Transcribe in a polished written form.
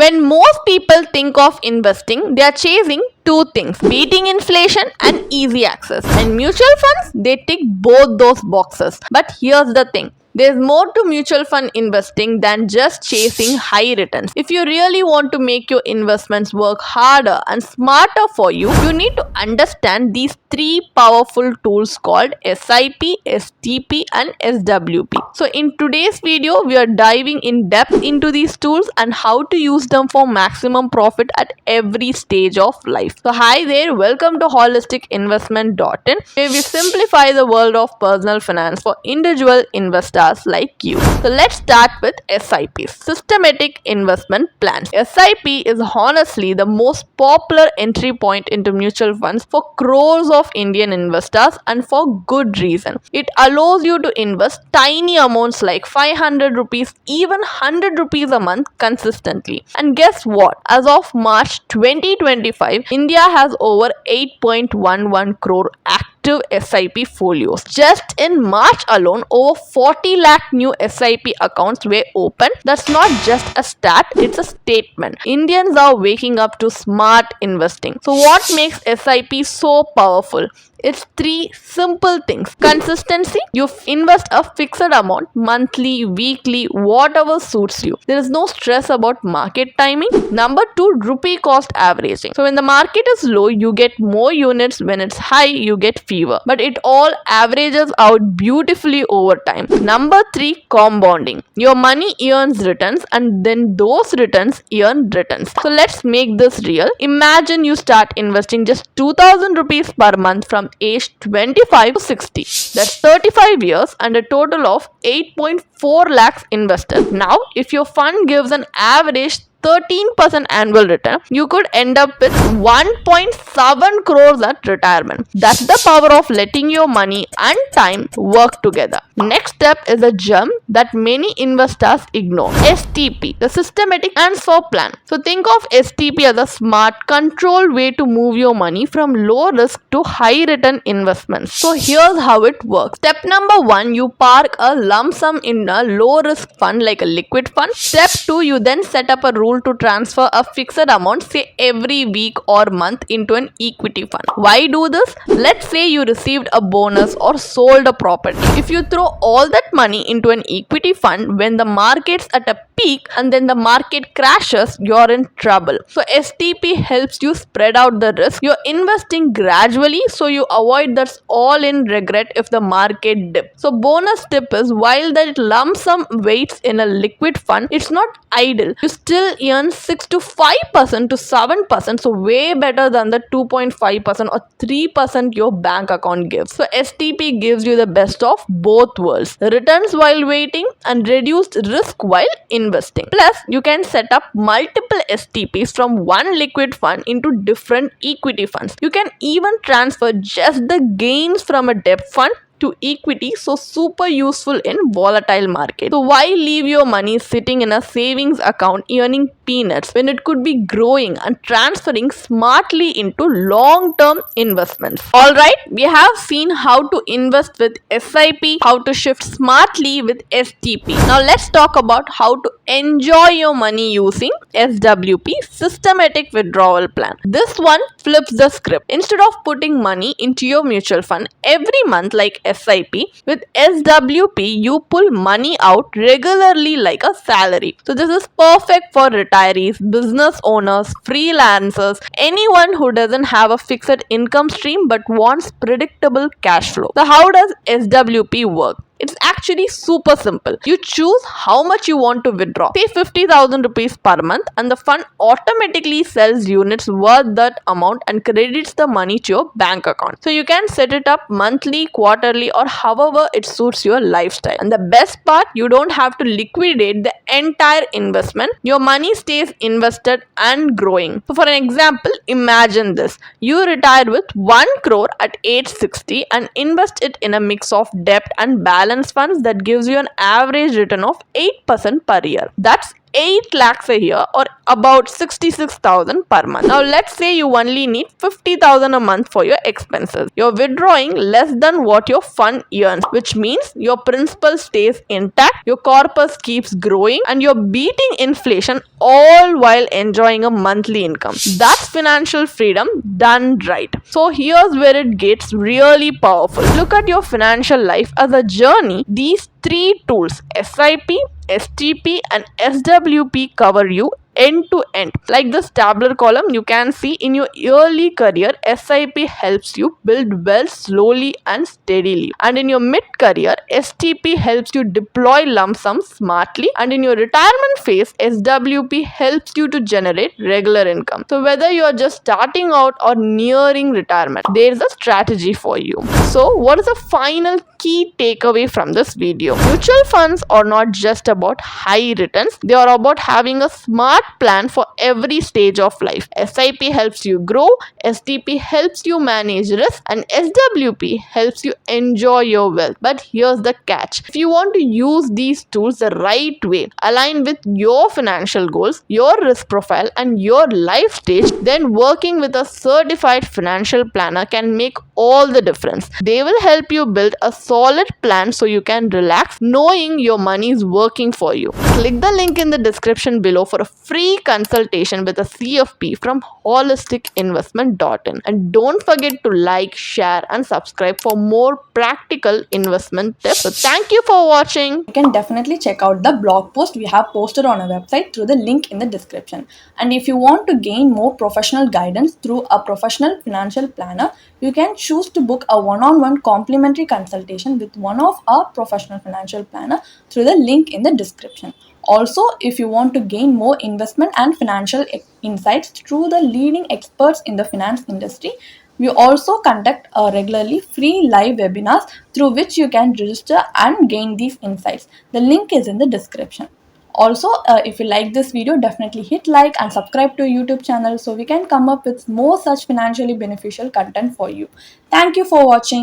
When most people think of investing, they are chasing two things: beating inflation and easy access. And mutual funds, they tick both those boxes. But here's the thing. There's more to mutual fund investing than just chasing high returns. If you really want to make your investments work harder and smarter for you, you need to understand these three powerful tools called SIP, STP, and SWP. So in today's video, we are diving in depth into these tools and how to use them for maximum profit at every stage of life. So hi there, welcome to holisticinvestment.in, where we simplify the world of personal finance for individual investors like you. So let's start with SIPs, systematic investment plans. SIP is honestly the most popular entry point into mutual funds for crores of Indian investors, and for good reason. It allows you to invest tiny amounts like 500 rupees, even 100 rupees a month consistently. And guess what? As of March 2025, India has over 8.11 crore active SIP folios. Just in March alone, over 40 lakh new SIP accounts were opened. That's not just a stat, it's a statement. Indians are waking up to smart investing. So what makes SIP so powerful? It's three simple things. Consistency. You invest a fixed amount monthly, weekly, whatever suits you. There is no stress about market timing. Number two, rupee cost averaging. So when the market is low, you get more units. When it's high, you get fewer. But it all averages out beautifully over time. Number three, compounding. Your money earns returns, and then those returns earn returns. So let's make this real. Imagine you start investing just 2000 rupees per month from age 25 to 60. That's 35 years and a total of 8.4 lakhs invested. Now, if your fund gives an average 13% annual return, you could end up with 1.7 crores at retirement. That's the power of letting your money and time work together. Next step is a gem that many investors ignore. STP, the systematic transfer plan. So think of STP as a smart, controlled way to move your money from low risk to high return investments. So here's how it works. Step number one, you park a lump sum in a low risk fund like a liquid fund. Step two, you then set up a rule to transfer a fixed amount, say every week or month, into an equity fund. Why do this? Let's say you received a bonus or sold a property. If you throw all that money into an equity fund when the market's at a peak and then the market crashes, you're in trouble. So STP helps you spread out the risk. You're investing gradually so you avoid that all-in regret if the market dips. So bonus tip is, while that lump sum waits in a liquid fund, it's not idle. You still earn 6 to 5% to 7%, so way better than the 2.5% or 3% your bank account gives. So STP gives you the best of both worlds: returns while waiting and reduced risk while investing. Plus, you can set up multiple STPs from one liquid fund into different equity funds. You can even transfer just the gains from a debt fund to equity, so super useful in volatile market. So why leave your money sitting in a savings account earning peanuts when it could be growing and transferring smartly into long-term investments? Alright, we have seen how to invest with SIP, how to shift smartly with STP. Now let's talk about how to enjoy your money using SWP, systematic withdrawal plan. This one flips the script. Instead of putting money into your mutual fund every month like SIP, with SWP you pull money out regularly like a salary. So this is perfect for retirees, business owners, freelancers, anyone who doesn't have a fixed income stream but wants predictable cash flow. So how does SWP work? It's actually super simple. You choose how much you want to withdraw. Say 50,000 rupees per month, and the fund automatically sells units worth that amount and credits the money to your bank account. So you can set it up monthly, quarterly, or however it suits your lifestyle. And the best part, you don't have to liquidate the entire investment. Your money stays invested and growing. So for an example, imagine this. You retire with 1 crore at age 60 and invest it in a mix of debt and balance funds that gives you an average return of 8% per year. That's 8 lakhs a year or about 66,000 per month. Now let's say you only need 50,000 a month for your expenses. You're withdrawing less than what your fund earns, which means your principal stays intact, your corpus keeps growing, and you're beating inflation all while enjoying a monthly income. That's financial freedom done right. So here's where it gets really powerful. Look at your financial life as a journey. These three tools, SIP, STP, and SWP, cover you end to end. Like this tabular column, you can see in your early career, SIP helps you build wealth slowly and steadily. And in your mid career, STP helps you deploy lump sums smartly. And in your retirement phase, SWP helps you to generate regular income. So whether you are just starting out or nearing retirement, there is a strategy for you. So what is the final key takeaway from this video? Mutual funds are not just about high returns, they are about having a smart plan for every stage of life. SIP helps you grow, STP helps you manage risk, and SWP helps you enjoy your wealth. But here's the catch. If you want to use these tools the right way, aligned with your financial goals, your risk profile, and your life stage, then working with a certified financial planner can make all the difference. They will help you build a solid plan so you can relax knowing your money is working for you. Click the link in the description below for a free consultation with a CFP from holisticinvestment.in. And don't forget to like, share, and subscribe for more practical investment tips. So thank you for watching. You can definitely check out the blog post we have posted on our website through the link in the description. And if you want to gain more professional guidance through a professional financial planner, you can choose to book a one-on-one complimentary consultation with one of our professional financial planner through the link in the description. Also, if you want to gain more investment and financial insights through the leading experts in the finance industry, we also conduct regularly free live webinars through which you can register and gain these insights. The link is in the description. Also, if you like this video, definitely hit like and subscribe to our YouTube channel so we can come up with more such financially beneficial content for you. Thank you for watching.